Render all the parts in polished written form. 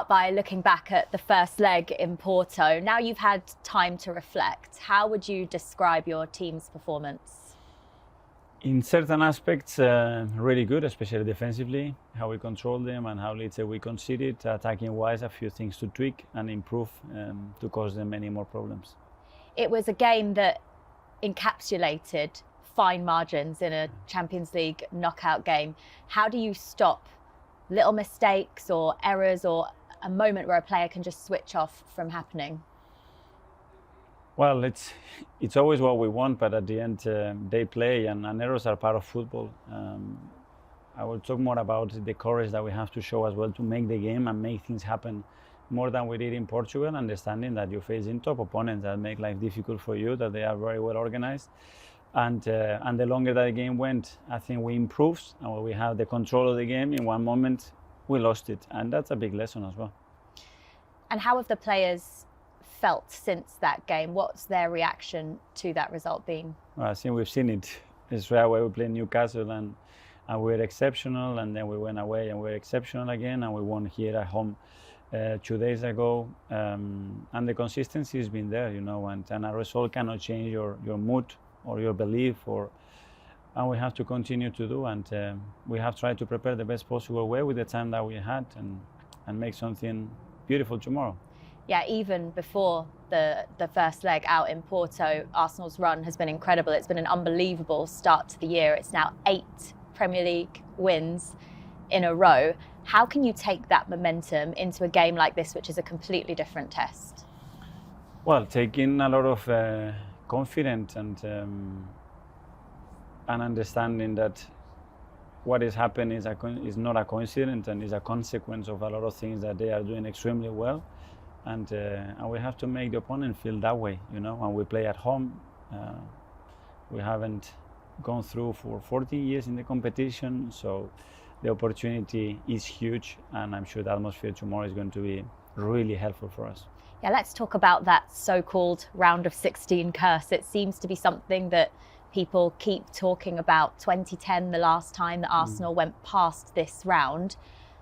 By looking back at the first leg in Porto, now you've had time to reflect, how would you describe your team's performance? In certain aspects, really good, especially defensively, how we control them and how, let's say, we conceded. Attacking-wise, a few things to tweak and improve to cause them many more problems. It was a game that encapsulated fine margins in a Champions League knockout game. How do you stop little mistakes or errors or a moment where a player can just switch off from happening? Well, it's always what we want, but at the end they play and errors are part of football. I will talk more about the courage that we have to show as well to make the game and make things happen more than we did in Portugal, understanding that you're facing top opponents that make life difficult for you, that they are very well organized. And the longer that the game went, I think we improved and when we have the control of the game, in one moment we lost it, and that's a big lesson as well. And how have the players felt since that game? What's their reaction to that result been? Well, I think we've seen it. It's right where we played Newcastle and we were exceptional, and then we went away and we were exceptional again, and we won here at home 2 days ago. And the consistency has been there, and a result cannot change your mood or your belief, and we have to continue to do, and we have tried to prepare the best possible way with the time that we had and make something beautiful tomorrow. Yeah, even before the first leg out in Porto, Arsenal's run has been incredible. It's been an unbelievable start to the year. It's now 8 Premier League wins in a row. How can you take that momentum into a game like this, which is a completely different test? Well, taking a lot of confidence and understanding that what is happening is not a coincidence and is a consequence of a lot of things that they are doing extremely well. And we have to make the opponent feel that way, and we play at home. We haven't gone through for 14 years in the competition, so the opportunity is huge, and I'm sure the atmosphere tomorrow is going to be really helpful for us. Yeah, let's talk about that so-called round of 16 curse. It seems to be something that people keep talking about. 2010, the last time that Arsenal went past this round.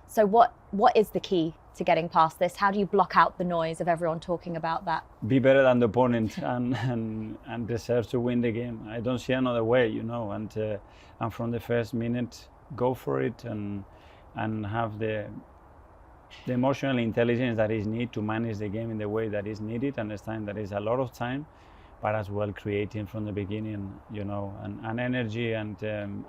So what is the key to getting past this? How do you block out the noise of everyone talking about that? Be better than the opponent and deserve to win the game. I don't see another way, and from the first minute, go for it and have the emotional intelligence that is needed to manage the game in the way that is needed. Understand that is a lot of time, but as well creating from the beginning, an energy and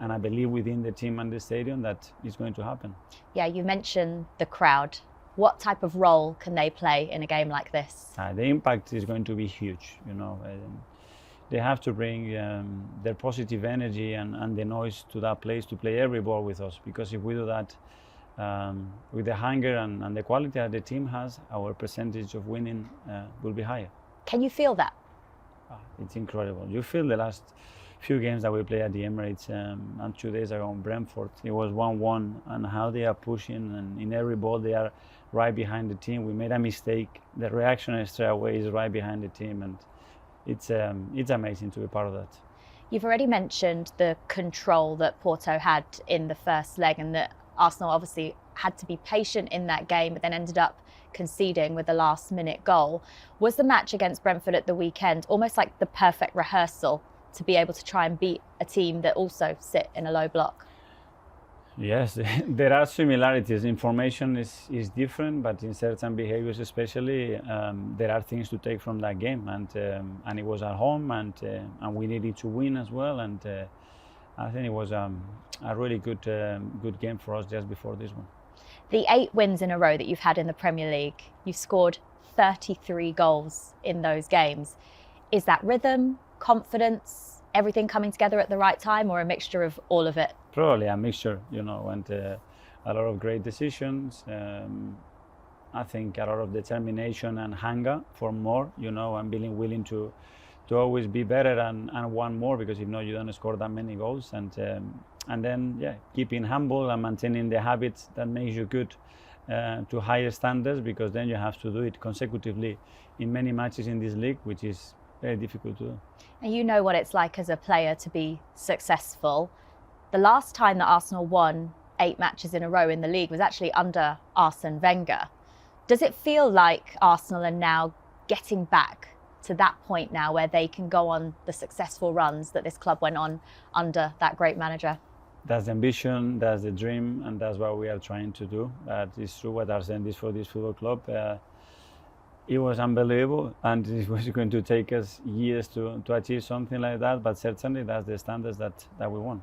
I believe within the team and the stadium that is going to happen. Yeah, you mentioned the crowd. What type of role can they play in a game like this? The impact is going to be huge, They have to bring their positive energy and the noise to that place to play every ball with us, because if we do that with the hunger and the quality that the team has, our percentage of winning will be higher. Can you feel that? It's incredible. You feel the last few games that we played at the Emirates and 2 days ago in Brentford. It was 1-1, and how they are pushing, and in every ball they are right behind the team. We made a mistake, the reaction straight away is right behind the team, and it's amazing to be part of that. You've already mentioned the control that Porto had in the first leg, and that Arsenal obviously had to be patient in that game, but then ended up conceding with the last minute goal. Was the match against Brentford at the weekend almost like the perfect rehearsal to be able to try and beat a team that also sit in a low block? Yes, there are similarities. Information is different, but in certain behaviors especially, there are things to take from that game, and it was at home, and we needed to win as well, and I think it was a really good game for us just before this one. The 8 wins in a row that you've had in the Premier League, you've scored 33 goals in those games. Is that rhythm, confidence, everything coming together at the right time, or a mixture of all of it? Probably a mixture, and a lot of great decisions. I think a lot of determination and hunger for more, and being willing to always be better and want more, because if not, you don't score that many goals. And then, keeping humble and maintaining the habits that makes you good to higher standards, because then you have to do it consecutively in many matches in this league, which is very difficult to do. And you know what it's like as a player to be successful. The last time that Arsenal won 8 matches in a row in the league was actually under Arsene Wenger. Does it feel like Arsenal are now getting back to that point now where they can go on the successful runs that this club went on under that great manager? That's the ambition, that's the dream, and that's what we are trying to do. That is true what Arsene did for this football club. It was unbelievable, and it was going to take us years to achieve something like that, but certainly that's the standards that we want.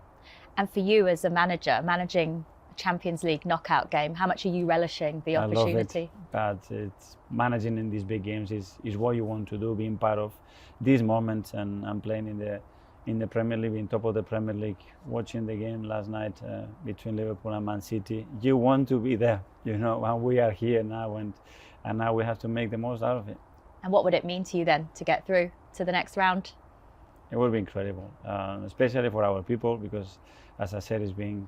And for you as a manager, managing a Champions League knockout game, how much are you relishing the opportunity? I love it, but it's managing in these big games is what you want to do, being part of these moments, and playing in the Premier League, being top of the Premier League, watching the game last night between Liverpool and Man City. You want to be there, you know, and we are here now, and now we have to make the most out of it. And what would it mean to you then to get through to the next round? It will be incredible, especially for our people, because, as I said, it's been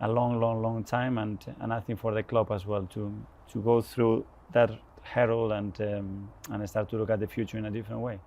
a long time, and I think for the club as well to go through that hurdle and start to look at the future in a different way.